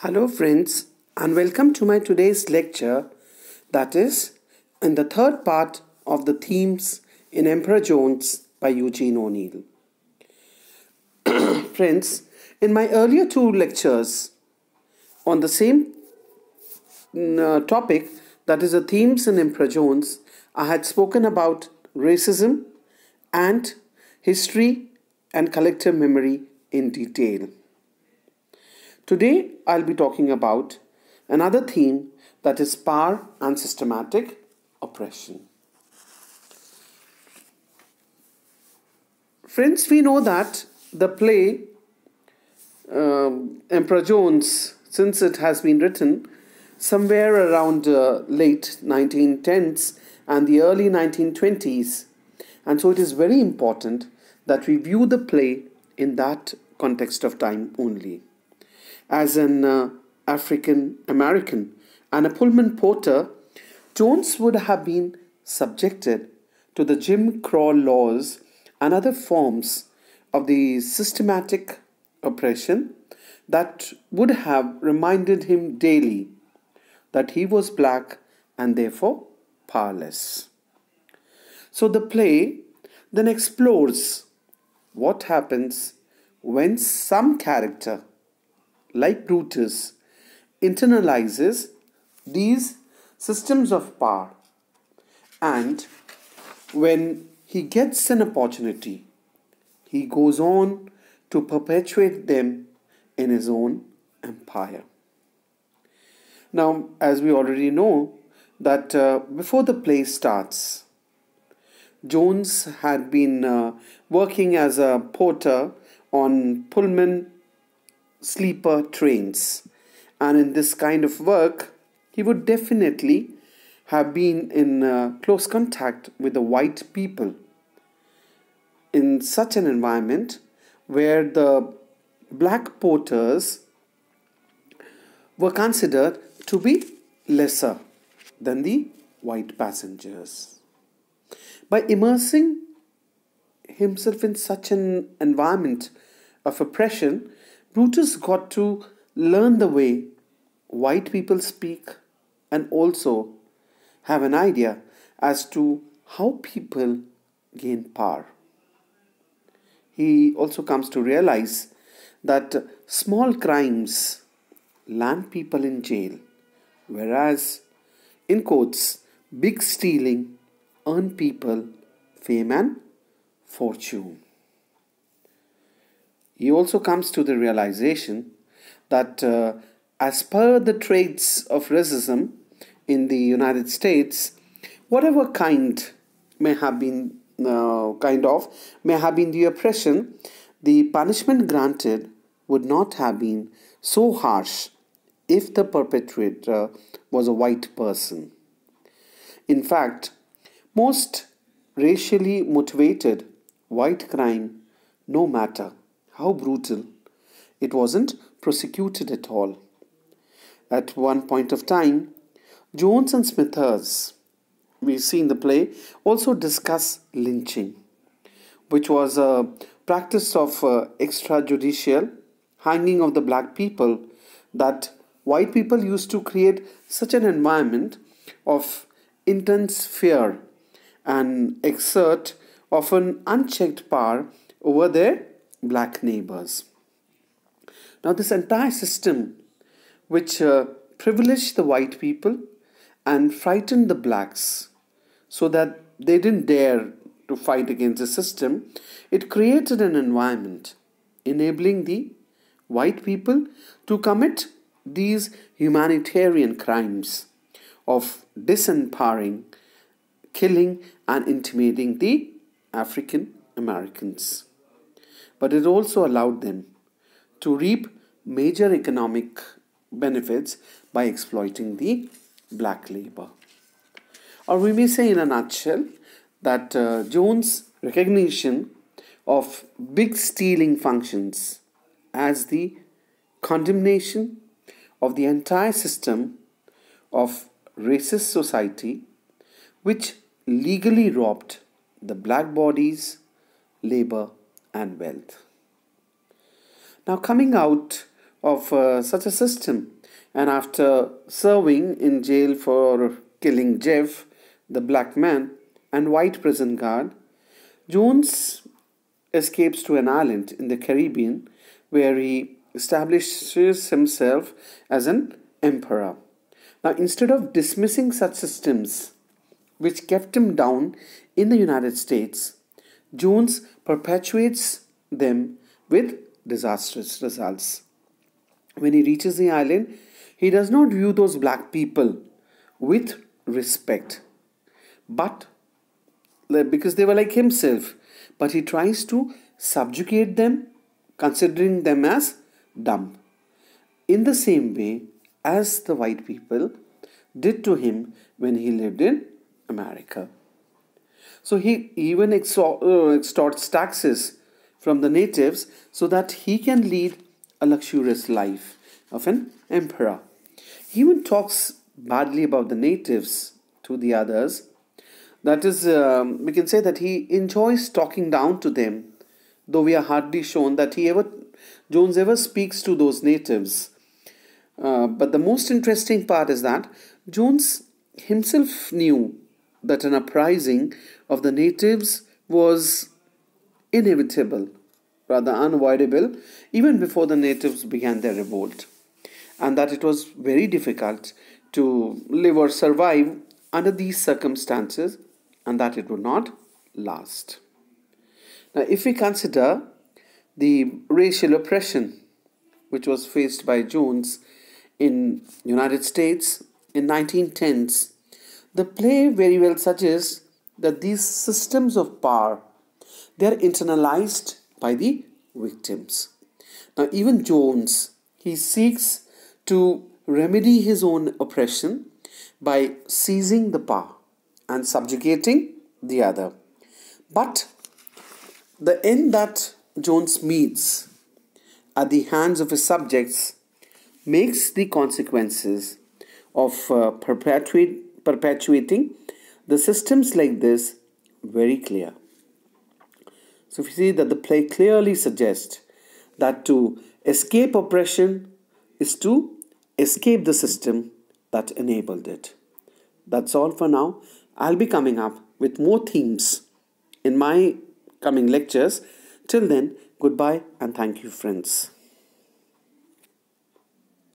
Hello friends, and welcome to my today's lecture, that is in the third part of the themes in Emperor Jones by Eugene O'Neill. Friends, in my earlier two lectures on the same topic, that is the themes in Emperor Jones, I had spoken about racism and history and collective memory in detail. Today, I'll be talking about another theme, that is power and systematic oppression. Friends, we know that the play Emperor Jones, since it has been written somewhere around late 1910s and the early 1920s, and so it is very important that we view the play in that context of time only. As an African American and a Pullman porter, Jones would have been subjected to the Jim Crow laws and other forms of the systematic oppression that would have reminded him daily that he was black and therefore powerless. So the play then explores what happens when some character, like Brutus, internalizes these systems of power, and when he gets an opportunity, he goes on to perpetuate them in his own empire. Now, as we already know, that before the play starts, Jones had been working as a porter on Pullman sleeper trains, and in this kind of work he would definitely have been in close contact with the white people in such an environment where the black porters were considered to be lesser than the white passengers. By immersing himself in such an environment of oppression, Brutus got to learn the way white people speak and also have an idea as to how people gain power. He also comes to realize that small crimes land people in jail, whereas, in quotes, big stealing earn people fame and fortune. He also comes to the realization that as per the traits of racism in the United States, whatever may have been the oppression, the punishment granted would not have been so harsh if the perpetrator was a white person. In fact, most racially motivated white crime, no matter how brutal, it wasn't prosecuted at all. At one point of time, Jones and Smithers, we see in the play, also discuss lynching, which was a practice of extrajudicial hanging of the black people that white people used to create such an environment of intense fear and exert often unchecked power over their black neighbors. Now, this entire system, which privileged the white people and frightened the blacks so that they didn't dare to fight against the system, it created an environment enabling the white people to commit these humanitarian crimes of disempowering, killing, and intimidating the African Americans. But it also allowed them to reap major economic benefits by exploiting the black labor. Or we may say in a nutshell that Jones' recognition of big stealing functions as the condemnation of the entire system of racist society which legally robbed the black bodies, labor, and wealth. Now, coming out of such a system. And after serving in jail for killing Jeff, the black man, and white prison guard, Jones escapes to an island in the Caribbean where he establishes himself as an emperor. Now, instead of dismissing such systems which kept him down in the United States, Jones perpetuates them with disastrous results. When he reaches the island, he does not view those black people with respect, but because they were like himself, but he tries to subjugate them, considering them as dumb, in the same way as the white people did to him when he lived in America. So he even extorts taxes from the natives so that he can lead a luxurious life of an emperor. He even talks badly about the natives to the others. That is, we can say that he enjoys talking down to them, though we are hardly shown that Jones ever speaks to those natives. But the most interesting part is that Jones himself knew that an uprising of the natives was inevitable, rather unavoidable, even before the natives began their revolt, and that it was very difficult to live or survive under these circumstances, and that it would not last. Now, if we consider the racial oppression which was faced by Jones in United States in 1910s, the play very well suggests that these systems of power, they are internalized by the victims. Now, even Jones, he seeks to remedy his own oppression by seizing the power and subjugating the other. But the end that Jones meets at the hands of his subjects makes the consequences of perpetuating the systems like this very clear. So we see that the play clearly suggests that to escape oppression is to escape the system that enabled it. That's all for now. I'll be coming up with more themes in my coming lectures. Till then, goodbye and thank you, friends.